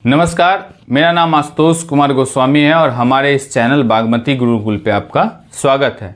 नमस्कार, मेरा नाम आशुतोष कुमार गोस्वामी है और हमारे इस चैनल बागमती गुरुकुल पे आपका स्वागत है।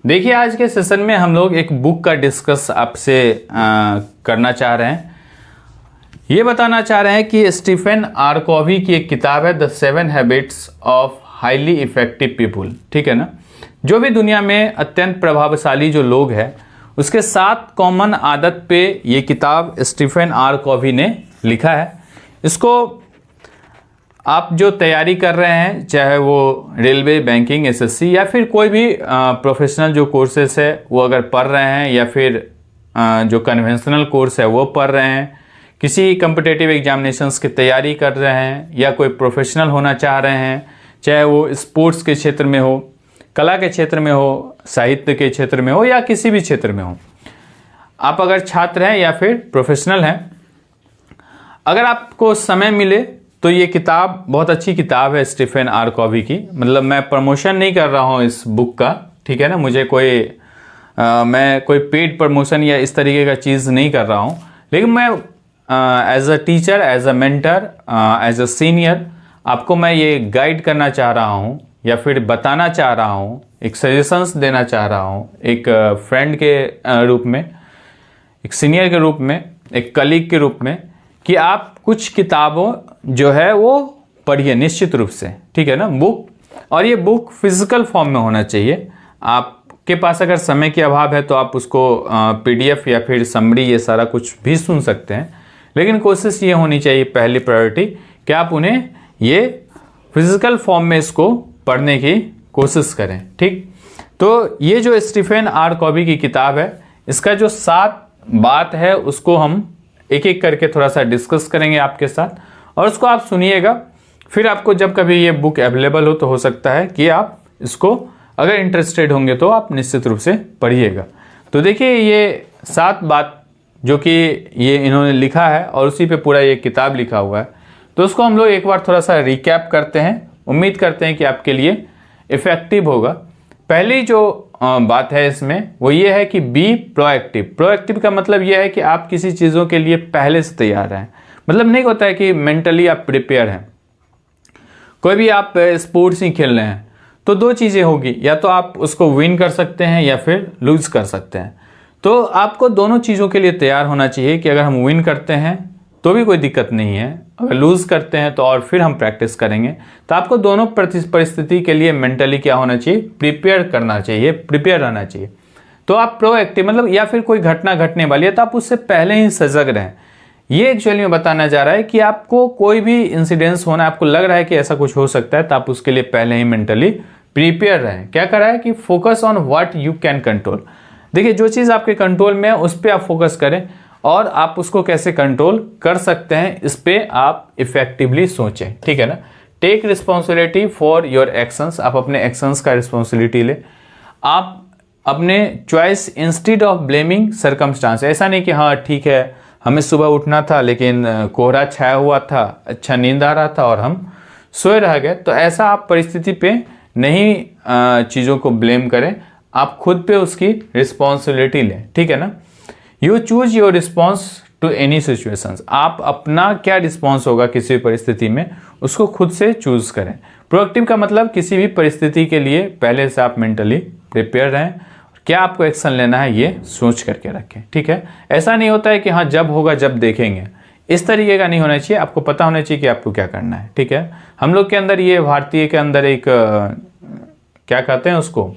देखिए, आज के सेशन में हम लोग एक बुक का डिस्कस आपसे करना चाह रहे हैं। ये बताना चाह रहे हैं कि स्टीफन आर कॉवी की एक किताब है the 7 habits of highly effective people. ठीक है ना। जो भी दुनिया में अत्यंत प्रभावशाली जो लोग हैं उसके 7 कॉमन आदत पे ये किताब स्टीफन आर कॉवी ने लिखा है। इसको आप जो तैयारी कर रहे हैं, चाहे वो रेलवे, बैंकिंग, एसएससी या फिर कोई भी प्रोफेशनल जो कोर्सेस है वो अगर पढ़ रहे हैं, या फिर जो कन्वेंशनल कोर्स है वो पढ़ रहे हैं, किसी कम्पिटिटिव एग्जामिनेशंस की तैयारी कर रहे हैं, या कोई प्रोफेशनल होना चाह रहे हैं, चाहे वो स्पोर्ट्स के क्षेत्र में हो, कला के क्षेत्र में हो, साहित्य के क्षेत्र में हो, या किसी भी क्षेत्र में हो। आप अगर छात्र हैं या फिर प्रोफेशनल हैं, अगर आपको समय मिले तो ये किताब बहुत अच्छी किताब है स्टीफन आर कॉवी की। मतलब मैं प्रमोशन नहीं कर रहा हूँ इस बुक का, ठीक है ना। मुझे मैं कोई पेड प्रमोशन या इस तरीके का चीज़ नहीं कर रहा हूँ, लेकिन मैं as a teacher, as a mentor, as a senior आपको मैं ये गाइड करना चाह रहा हूँ, या फिर बताना चाह रहा हूँ, एक सजेशंस देना चाह रहा हूँ, एक फ्रेंड के रूप में, एक सीनियर के रूप में, एक कलीग के रूप में, कि आप कुछ किताबों जो है वो पढ़िए निश्चित रूप से। ठीक है ना। बुक, और ये बुक फिजिकल फॉर्म में होना चाहिए। आपके पास अगर समय के अभाव है तो आप उसको पीडीएफ या फिर समरी ये सारा कुछ भी सुन सकते हैं, लेकिन कोशिश ये होनी चाहिए, पहली प्रायोरिटी, कि आप उन्हें ये फिजिकल फॉर्म में इसको पढ़ने की कोशिश करें। ठीक, तो ये जो स्टीफन आर कॉवी की किताब है, इसका जो 7 बात है उसको हम एक एक करके थोड़ा सा डिस्कस करेंगे आपके साथ, और उसको आप सुनिएगा। फिर आपको जब कभी ये बुक अवेलेबल हो तो हो सकता है कि आप इसको अगर इंटरेस्टेड होंगे तो आप निश्चित रूप से पढ़िएगा। तो देखिए, ये 7 बात जो कि ये इन्होंने लिखा है और उसी पे पूरा ये किताब लिखा हुआ है, तो उसको हम लोग एक बार थोड़ा सा रिकैप करते हैं। उम्मीद करते हैं कि आपके लिए इफ़ेक्टिव होगा। पहली जो बात है इसमें वो ये है कि बी प्रोएक्टिव। प्रोएक्टिव का मतलब ये है कि आप किसी चीज़ों के लिए पहले से तैयार हैं। मतलब नहीं होता है कि मेंटली आप प्रिपेयर हैं। कोई भी आप स्पोर्ट्स ही खेल रहे हैं तो 2 चीज़ें होगी, या तो आप उसको विन कर सकते हैं या फिर लूज कर सकते हैं। तो आपको दोनों चीज़ों के लिए तैयार होना चाहिए कि अगर हम विन करते हैं तो भी कोई दिक्कत नहीं है, अगर लूज़ करते हैं तो और फिर हम प्रैक्टिस करेंगे। तो आपको दोनों परिस्थिति के लिए मेंटली क्या होना चाहिए, प्रिपेयर करना चाहिए, प्रिपेयर रहना चाहिए। तो आप प्रोएक्टिव मतलब, या फिर कोई घटना घटने वाली है तो आप उससे पहले ही सजग रहें। ये एक्चुअली में बताना जा रहा है कि आपको कोई भी इंसिडेंस होना, आपको लग रहा है कि ऐसा कुछ हो सकता है, तो आप उसके लिए पहले ही मेंटली प्रिपेयर रहें। क्या कर रहा है कि focus on what you can control. देखिए, जो चीज़ आपके कंट्रोल में है उस पर आप फोकस करें, और आप उसको कैसे कंट्रोल कर सकते हैं इस पे आप इफेक्टिवली सोचें। ठीक है ना। Take responsibility for your actions. आप अपने एक्शंस का रिस्पॉन्सिबिलिटी ले। आप अपने choice instead of blaming circumstances. ऐसा नहीं कि हाँ ठीक है, हमें सुबह उठना था लेकिन कोहरा छाया हुआ था, अच्छा नींद आ रहा था और हम सोए रह गए। तो ऐसा आप परिस्थिति पे नहीं चीज़ों को ब्लेम करें, आप खुद पे उसकी रिस्पॉन्सिबिलिटी लें। ठीक है ना। You choose your response to any situations. आप अपना क्या रिस्पॉन्स होगा किसी भी परिस्थिति में, उसको खुद से चूज करें। प्रोएक्टिव का मतलब किसी भी परिस्थिति के लिए पहले से आप मेंटली प्रिपेयर रहें, क्या आपको एक्शन लेना है ये सोच करके रखें। ठीक है। ऐसा नहीं होता है कि हाँ जब होगा जब देखेंगे, इस तरीके का नहीं होना चाहिए। आपको पता होना चाहिए कि आपको क्या करना है। ठीक है। हम लोग के अंदर, ये भारतीय के अंदर एक क्या कहते हैं उसको,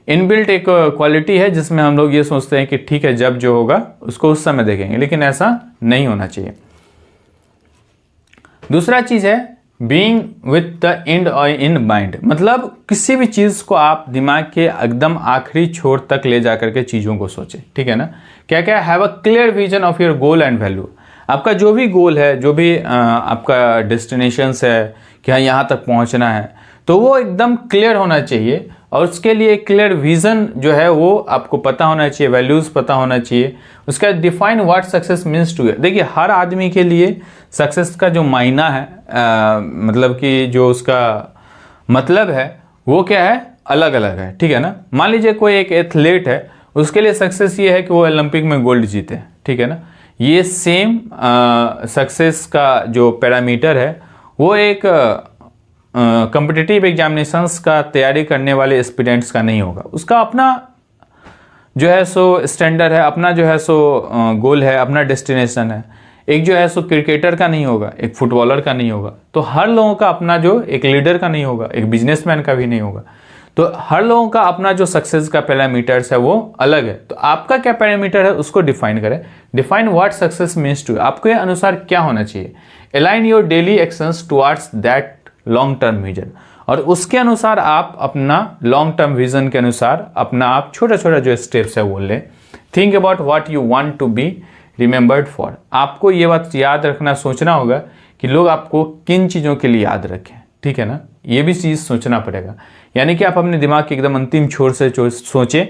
इनबिल्ट एक क्वालिटी है जिसमें हम लोग ये सोचते हैं कि ठीक है जब जो होगा उसको उस समय देखेंगे, लेकिन ऐसा नहीं होना चाहिए। दूसरा चीज है being with the and in mind. मतलब किसी भी चीज को आप दिमाग के एकदम आखिरी छोर तक ले जाकर के चीजों को सोचें। ठीक है ना। क्या क्या, have a clear vision of your goal and value. आपका जो भी गोल है, जो भी आपका डेस्टिनेशन है कि हाँ यहाँ तक पहुँचना है, तो वो एकदम क्लियर होना चाहिए, और उसके लिए क्लियर विजन जो है वो आपको पता होना चाहिए, वैल्यूज पता होना चाहिए। उसका define what success means to you. देखिए, हर आदमी के लिए सक्सेस का जो मायना है, मतलब कि जो उसका मतलब है वो क्या है, अलग अलग है। ठीक है ना। मान लीजिए कोई एक एथलीट है, उसके लिए सक्सेस ये है कि वो ओलंपिक में गोल्ड जीते। ठीक है ना। ये सेम सक्सेस का जो पैरामीटर है वो एक कॉम्पिटिटिव एग्जामिनेशंस का तैयारी करने वाले एस्पिरेंट्स का नहीं होगा। उसका अपना जो है सो स्टैंडर्ड है, अपना जो है सो गोल है, अपना डेस्टिनेशन है। एक जो है सो क्रिकेटर का नहीं होगा, एक फुटबॉलर का नहीं होगा। तो हर लोगों का अपना, जो एक लीडर का नहीं होगा, एक बिजनेसमैन का भी नहीं होगा। तो हर लोगों का अपना जो सक्सेस का पैरामीटर्स है वो अलग है। तो आपका क्या पैरामीटर है उसको डिफाइन करें। Define what success means to, आपके अनुसार क्या होना चाहिए। Align your daily actions towards that long term vision, और उसके अनुसार आप अपना लॉन्ग टर्म विजन के अनुसार अपना आप छोटा छोटा जो स्टेप्स है वो लें। Think about what you want to be remembered for. आपको ये बात याद रखना, सोचना होगा कि लोग आपको किन चीज़ों के लिए याद रखें, ठीक है ना। ये भी चीज़ सोचना पड़ेगा। यानी कि आप अपने दिमाग के एकदम अंतिम छोर से सोचें,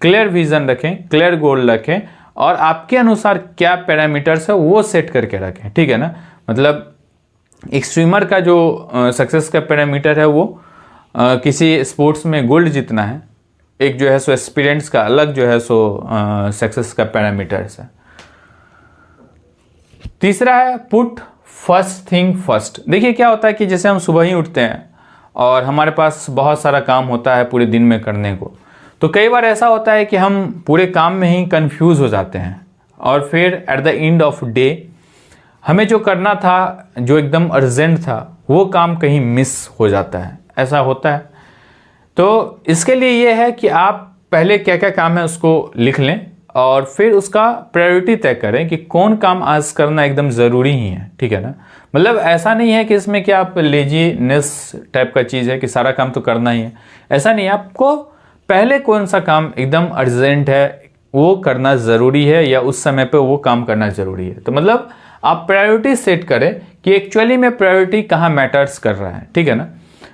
क्लियर विजन रखें, क्लियर गोल रखें, और आपके अनुसार क्या पैरामीटर्स है वो सेट करके रखें, ठीक है ना। मतलब एक स्विमर का जो सक्सेस का पैरामीटर है वो किसी स्पोर्ट्स में गोल्ड जीतना है। एक जो है सो एस्पिरेंट्स का अलग जो है सो सक्सेस का पैरामीटर्स है। तीसरा है पुट फर्स्ट थिंग फर्स्ट। देखिए क्या होता है कि जैसे हम सुबह ही उठते हैं और हमारे पास बहुत सारा काम होता है पूरे दिन में करने को, तो कई बार ऐसा होता है कि हम पूरे काम में ही कंफ्यूज हो जाते हैं, और फिर at the end of day हमें जो करना था, जो एकदम अर्जेंट था, वो काम कहीं मिस हो जाता है। ऐसा होता है। तो इसके लिए ये है कि आप पहले क्या क्या काम है उसको लिख लें, और फिर उसका प्रायोरिटी तय करें कि कौन काम आज करना एकदम ज़रूरी ही है, ठीक है ना। मतलब ऐसा नहीं है कि इसमें क्या आप लेजीनेस टाइप का चीज़ है कि सारा काम तो करना ही है, ऐसा नहीं है। आपको पहले कौन सा काम एकदम अर्जेंट है वो करना ज़रूरी है, या उस समय पे वो काम करना ज़रूरी है। तो मतलब आप प्रायोरिटी सेट करें कि एक्चुअली में प्रायोरिटी कहाँ मैटर्स कर रहा है, ठीक है ना।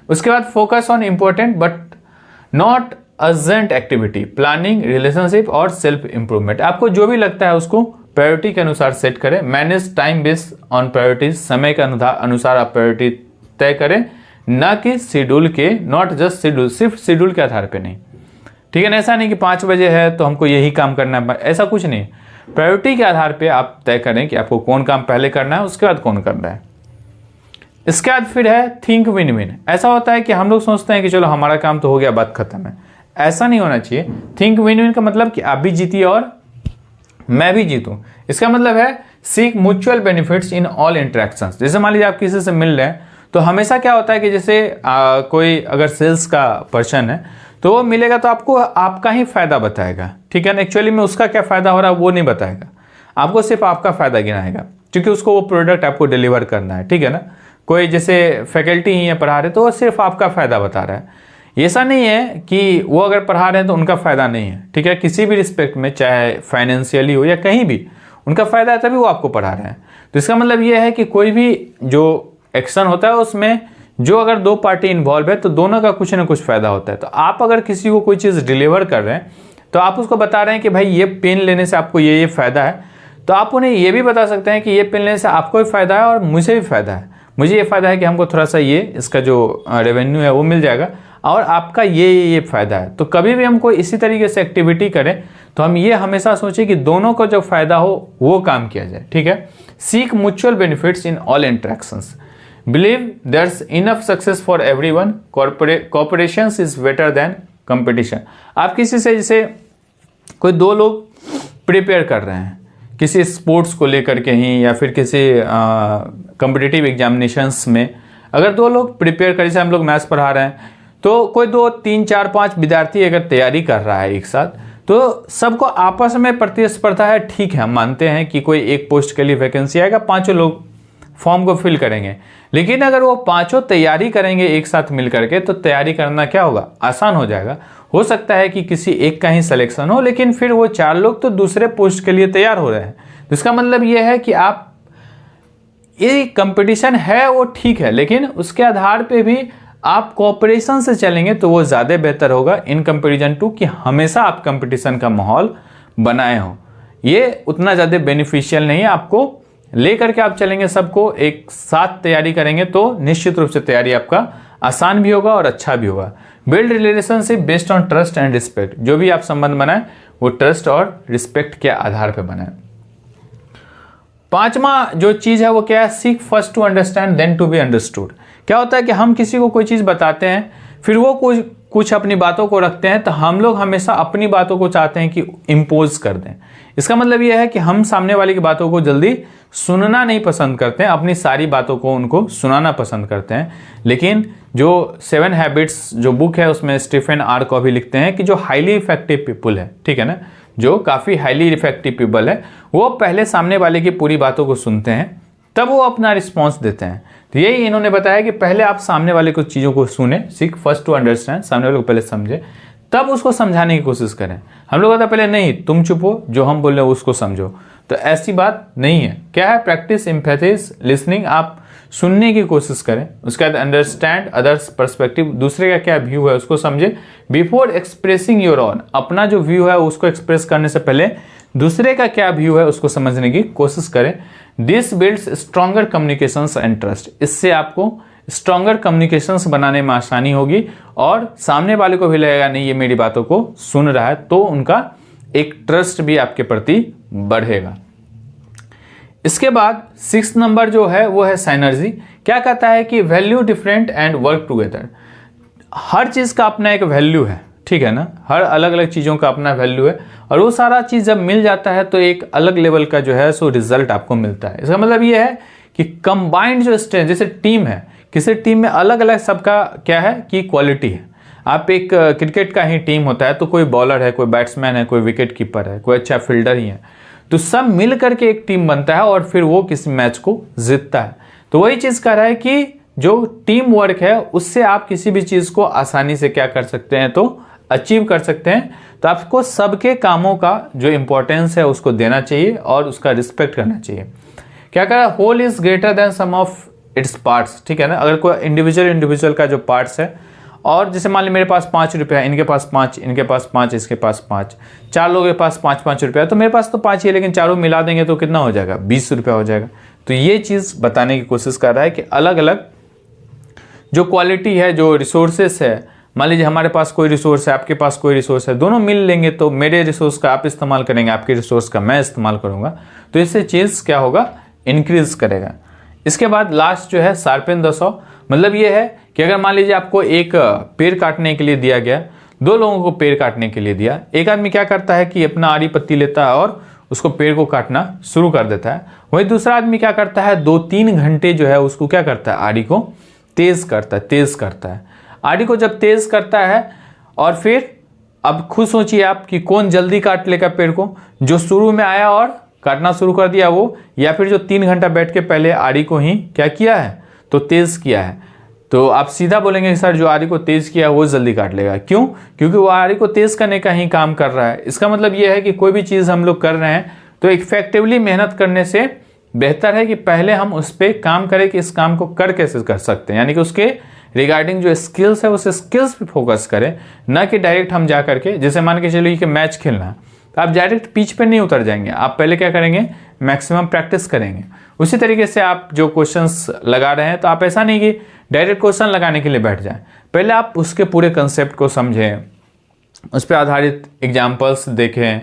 उसके बाद focus on important but not urgent activity, planning, relationship और सेल्फ इंप्रूवमेंट। आपको जो भी लगता है उसको प्रायोरिटी के अनुसार सेट करें। Manage time based on priorities, समय के अनुसार आप प्रायोरिटी तय करें, ना कि शेड्यूल के, नॉट जस्ट शेड्यूल, सिर्फ शेड्यूल के आधार पे नहीं, ठीक है ना। ऐसा नहीं कि 5 बजे है तो हमको यही काम करना है, ऐसा कुछ नहीं। प्रायोरिटी के आधार पे आप तय करें कि आपको कौन काम पहले करना है, उसके बाद कौन करना है। इसके बाद फिर है थिंक विन विन। ऐसा होता है कि हम लोग सोचते हैं कि चलो हमारा काम तो हो गया, बात खत्म है। ऐसा नहीं होना चाहिए। थिंक विन विन का मतलब कि आप भी जीतिए और मैं भी जीतूं। इसका मतलब है seek mutual benefits in all interactions. जैसे मान लीजिए आप किसी से मिल रहे हैं, तो हमेशा क्या होता है कि जैसे कोई अगर सेल्स का पर्सन है तो वो मिलेगा तो आपको आपका ही फायदा बताएगा, ठीक है ना। एक्चुअली में उसका क्या फायदा हो रहा है वो नहीं बताएगा, आपको सिर्फ आपका फायदा गिनाएगा, क्योंकि उसको वो प्रोडक्ट आपको डिलीवर करना है, ठीक है ना। कोई जैसे फैकल्टी ही है पढ़ा रहे तो वो सिर्फ आपका फायदा बता रहा है। ऐसा नहीं है कि वो अगर पढ़ा रहे हैं तो उनका फायदा नहीं है, ठीक है। किसी भी रिस्पेक्ट में, चाहे फाइनेंशियली हो या कहीं भी, उनका फायदा है तभी वो आपको पढ़ा रहे हैं। तो इसका मतलब ये है कि कोई भी जो एक्शन होता है उसमें जो अगर 2 पार्टी इन्वॉल्व है तो दोनों का कुछ ना कुछ फायदा होता है। तो आप अगर किसी को कोई चीज़ डिलीवर कर रहे हैं तो आप उसको बता रहे हैं कि भाई ये पेन लेने से आपको ये फायदा है, तो आप उन्हें ये भी बता सकते हैं कि ये पेन लेने से आपको भी फायदा है और मुझे भी फायदा है। मुझे ये फायदा है कि हमको थोड़ा सा ये इसका जो रेवेन्यू है वो मिल जाएगा, और आपका ये फायदा है। तो कभी भी हमको इसी तरीके से एक्टिविटी करें तो हम ये हमेशा सोचें कि दोनों को जो फायदा हो वो काम किया जाए, ठीक है। Seek mutual benefits in all interactions, believe there's enough success for everyone, cooperation is better than competition. आप किसी से, जैसे कोई 2 लोग प्रिपेयर कर रहे हैं किसी स्पोर्ट्स को लेकर के ही, या फिर किसी कॉम्पिटिटिव एग्जामिनेशंस में, अगर 2 लोग प्रिपेयर कर, जैसे हम लोग मैथ्स पढ़ा रहे हैं तो कोई 2, 3, 4, 5 विद्यार्थी अगर तैयारी कर रहा है एक साथ, तो सबको आपस में प्रतिस्पर्धा है, ठीक है। हम मानते हैं कि कोई एक पोस्ट के लिए वैकेंसी आएगा, 5 लोग फॉर्म को फिल करेंगे, लेकिन अगर वो 5 तैयारी करेंगे एक साथ मिल करके तो तैयारी करना क्या होगा, आसान हो जाएगा। हो सकता है कि किसी एक का ही सिलेक्शन हो, लेकिन फिर वो 4 लोग तो दूसरे पोस्ट के लिए तैयार हो रहे हैं। तो इसका मतलब ये है कि आप, ये कंपटीशन है वो ठीक है, लेकिन उसके आधार पे भी आप कोऑपरेशन से चलेंगे तो वो ज़्यादा बेहतर होगा इन कंपैरिजन टू कि हमेशा आप कंपटीशन का माहौल बनाए हो। ये उतना ज़्यादा बेनिफिशियल नहीं है। आपको लेकर के आप चलेंगे, सबको एक साथ तैयारी करेंगे तो निश्चित रूप से तैयारी आपका आसान भी होगा और अच्छा भी होगा। Build relationship based on trust and respect. जो भी आप संबंध बनाए वो ट्रस्ट और रिस्पेक्ट के आधार पर बनाए। पांचवा जो चीज है वो क्या है, seek first to understand then to be understood. क्या होता है कि हम किसी को कोई चीज बताते हैं, फिर वो कुछ अपनी बातों को रखते हैं, तो हम लोग हमेशा अपनी बातों को चाहते हैं कि इम्पोज कर दें। इसका मतलब यह है कि हम सामने वाले की बातों को जल्दी सुनना नहीं पसंद करते हैं, अपनी सारी बातों को उनको सुनाना पसंद करते हैं। लेकिन जो 7 हैबिट्स जो बुक है उसमें स्टीफन आर कॉवी लिखते हैं कि जो हाईली इफेक्टिव पीपल है, ठीक है ना, जो काफ़ी हाईली इफेक्टिव पीपल है, वो पहले सामने वाले की पूरी बातों को सुनते हैं, तब वो अपना रिस्पॉन्स देते हैं। तो यही इन्होंने बताया कि पहले आप सामने वाले कुछ चीज़ों को सुने, सीक फर्स्ट टू अंडरस्टैंड, सामने वाले को पहले समझे, तब उसको समझाने की कोशिश करें। हम लोग कहते हैं पहले नहीं, तुम चुप हो, जो हम बोल रहे हैं उसको समझो, तो ऐसी बात नहीं है। क्या है, प्रैक्टिस एम्पैथीज लिसनिंग, आप सुनने की कोशिश करें। उसके बाद अंडरस्टैंड अदर्स पर्सपेक्टिव, दूसरे का क्या व्यू है उसको समझे। बिफोर एक्सप्रेसिंग योर ओन, अपना जो व्यू है उसको एक्सप्रेस करने से पहले दूसरे का क्या व्यू है उसको समझने की कोशिश करें। This builds stronger communications and trust, इससे आपको स्ट्रॉन्गर कम्युनिकेशंस बनाने में आसानी होगी और सामने वाले को भी लगेगा नहीं ये मेरी बातों को सुन रहा है, तो उनका एक ट्रस्ट भी आपके प्रति बढ़ेगा। इसके बाद 6 नंबर जो है वो है साइनर्जी। क्या कहता है कि value different and work together. हर चीज का अपना एक वैल्यू है, ठीक है ना, हर अलग अलग चीजों का अपना वैल्यू है, और वो सारा चीज जब मिल जाता है तो एक अलग लेवल का जो है सो रिजल्ट आपको मिलता है। इसका मतलब ये है कि कंबाइंड जो स्ट्रेंथ, जैसे टीम है, किसी टीम में अलग अलग सबका क्या है कि क्वालिटी है। आप एक क्रिकेट का ही टीम होता है तो कोई बॉलर है, कोई बैट्समैन है, कोई विकेट कीपर है, कोई अच्छा फील्डर ही है, तो सब मिल करके एक टीम बनता है और फिर वो किसी मैच को जीतता है। तो वही चीज कह रहा है कि जो टीम वर्क है उससे आप किसी भी चीज को आसानी से क्या कर सकते हैं, तो अचीव कर सकते हैं। तो आपको सबके कामों का जो इंपॉर्टेंस है उसको देना चाहिए और उसका रिस्पेक्ट करना चाहिए। क्या कह रहा है, whole is greater than sum of its parts, ठीक है ना। अगर कोई इंडिविजुअल का जो पार्ट्स है, और जैसे मान ली मेरे पास 5 रुपया, इनके पास 5, इनके पास 5, इसके पास 5, 4 लोगों के पास 5-5 रुपया, तो मेरे पास तो 5 ही है, लेकिन चारों मिला देंगे तो कितना हो जाएगा, 20 रुपया हो जाएगा। तो ये चीज बताने की कोशिश कर रहा है कि अलग अलग जो क्वालिटी है, जो रिसोर्सेस है, मान लीजिए हमारे पास कोई रिसोर्स है, आपके पास कोई रिसोर्स है, दोनों मिल लेंगे तो मेरे रिसोर्स का आप इस्तेमाल करेंगे, आपके रिसोर्स का मैं इस्तेमाल करूंगा, तो इससे चीज क्या होगा, इंक्रीज करेगा। इसके बाद लास्ट जो है शार्पेन द सॉ, मतलब ये है कि अगर मान लीजिए आपको एक पेड़ काटने के लिए दिया गया, 2 लोगों को पेड़ काटने के लिए दिया, एक आदमी क्या करता है कि अपना आड़ी पत्ती लेता है और उसको पेड़ को काटना शुरू कर देता है, वही दूसरा आदमी क्या करता है, 2-3 घंटे जो है उसको क्या करता है, आड़ी को तेज करता है। आड़ी को जब तेज करता है और फिर अब खुद सोचिए आप कि कौन जल्दी काट लेगा पेड़ को, जो शुरू में आया और काटना शुरू कर दिया वो, या फिर जो 3 घंटा बैठ के पहले आड़ी को ही क्या किया है, तो तेज किया है। तो आप सीधा बोलेंगे सर जो आड़ी को तेज किया वो जल्दी काट लेगा, क्यों, क्योंकि वो आड़ी को तेज करने का ही काम कर रहा है। इसका मतलब ये है कि कोई भी चीज हम लोग कर रहे हैं तो इफेक्टिवली मेहनत करने से बेहतर है कि पहले हम उस पर काम करें कि इस काम को कर कैसे कर सकते हैं, यानी कि उसके रिगार्डिंग जो स्किल्स है उस स्किल्स पे फोकस करें, ना कि डायरेक्ट हम जा करके, जैसे मान के चलिए कि मैच खेलना है तो आप डायरेक्ट पिच पे नहीं उतर जाएंगे, आप पहले क्या करेंगे, मैक्सिमम प्रैक्टिस करेंगे। उसी तरीके से आप जो क्वेश्चंस लगा रहे हैं तो आप ऐसा नहीं कि डायरेक्ट क्वेश्चन लगाने के लिए बैठ जाएं, पहले आप उसके पूरे कंसेप्ट को समझें, उस पर आधारित एग्जाम्पल्स देखें,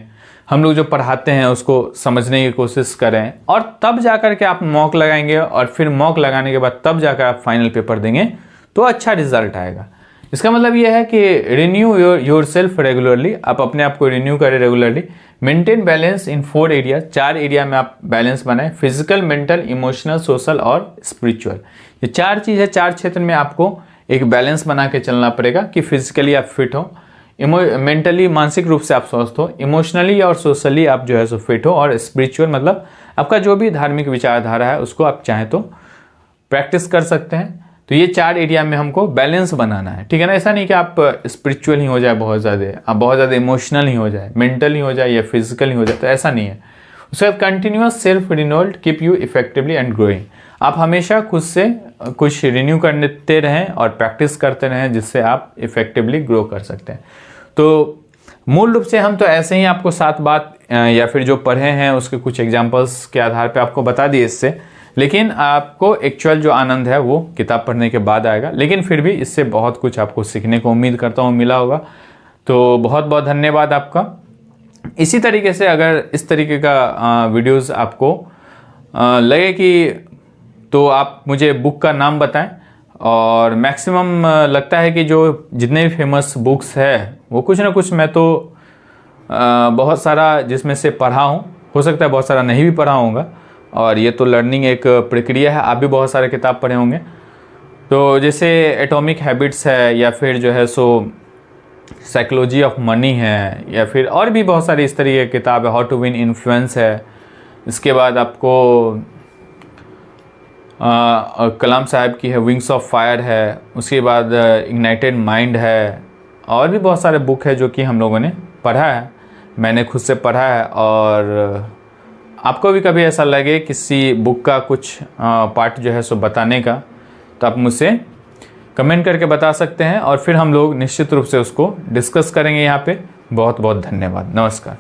हम लोग जो पढ़ाते हैं उसको समझने की कोशिश करें, और तब जाकर के आप मॉक लगाएंगे, और फिर मॉक लगाने के बाद तब जाकर आप फाइनल पेपर देंगे तो अच्छा रिजल्ट आएगा। इसका मतलब यह है कि रिन्यू योर सेल्फ रेगुलरली, आप अपने आप को रिन्यू करें रेगुलरली। मेंटेन बैलेंस इन 4 एरिया, 4 एरिया में आप बैलेंस बनाएं, फिजिकल, मेंटल, इमोशनल, सोशल और स्पिरिचुअल। ये 4 चीज है, 4 क्षेत्र में आपको एक बैलेंस बना के चलना पड़ेगा कि फिजिकली आप फिट हो, मेंटली मानसिक रूप से आप स्वस्थ हो, इमोशनली और सोशली आप जो है सो फिट हो, और स्पिरिचुअल मतलब आपका जो भी धार्मिक विचारधारा है उसको आप चाहें तो प्रैक्टिस कर सकते हैं। तो ये 4 एरिया में हमको बैलेंस बनाना है, ठीक है ना। ऐसा नहीं कि आप स्पिरिचुअल ही हो जाए बहुत ज़्यादा, आप बहुत ज़्यादा इमोशनल ही हो जाए, मेंटल ही हो जाए या फिजिकल ही हो जाए, तो ऐसा नहीं है। उसके बाद continuous self renewal keep you effectively and growing, आप हमेशा खुद से कुछ रिन्यू करते रहें और प्रैक्टिस करते रहें जिससे आप इफेक्टिवली ग्रो कर सकते हैं। तो मूल रूप से हम तो ऐसे ही आपको 7 बात या फिर जो पढ़े हैं उसके कुछ एग्जाम्पल्स के आधार पर आपको बता दिए इससे, लेकिन आपको एक्चुअल जो आनंद है वो किताब पढ़ने के बाद आएगा, लेकिन फिर भी इससे बहुत कुछ आपको सीखने को उम्मीद करता हूँ मिला होगा। तो बहुत बहुत धन्यवाद आपका। इसी तरीके से अगर इस तरीके का वीडियोस आपको लगे कि तो आप मुझे बुक का नाम बताएं। और मैक्सिमम लगता है कि जो जितने भी फेमस बुक्स है वो कुछ ना कुछ मैं तो बहुत सारा जिसमें से पढ़ा हूँ, हो सकता है बहुत सारा नहीं भी पढ़ा होगा। और ये तो लर्निंग एक प्रक्रिया है, आप भी बहुत सारे किताब पढ़े होंगे। तो जैसे एटॉमिक हैबिट्स है, या फिर जो है सो साइकोलॉजी ऑफ मनी है, या फिर और भी बहुत सारी इस तरीके की किताब है, हाउ टू विन इन्फ्लुएंस है। इसके बाद आपको कलाम साहब की है विंग्स ऑफ फायर है, उसके बाद इग्नाइटेड माइंड है, और भी बहुत सारे बुक है जो कि हम लोगों ने पढ़ा है, मैंने खुद से पढ़ा है। और आपको भी कभी ऐसा लगे किसी बुक का कुछ पार्ट जो है सो बताने का, तो आप मुझसे कमेंट करके बता सकते हैं, और फिर हम लोग निश्चित रूप से उसको डिस्कस करेंगे यहाँ पे। बहुत बहुत धन्यवाद, नमस्कार।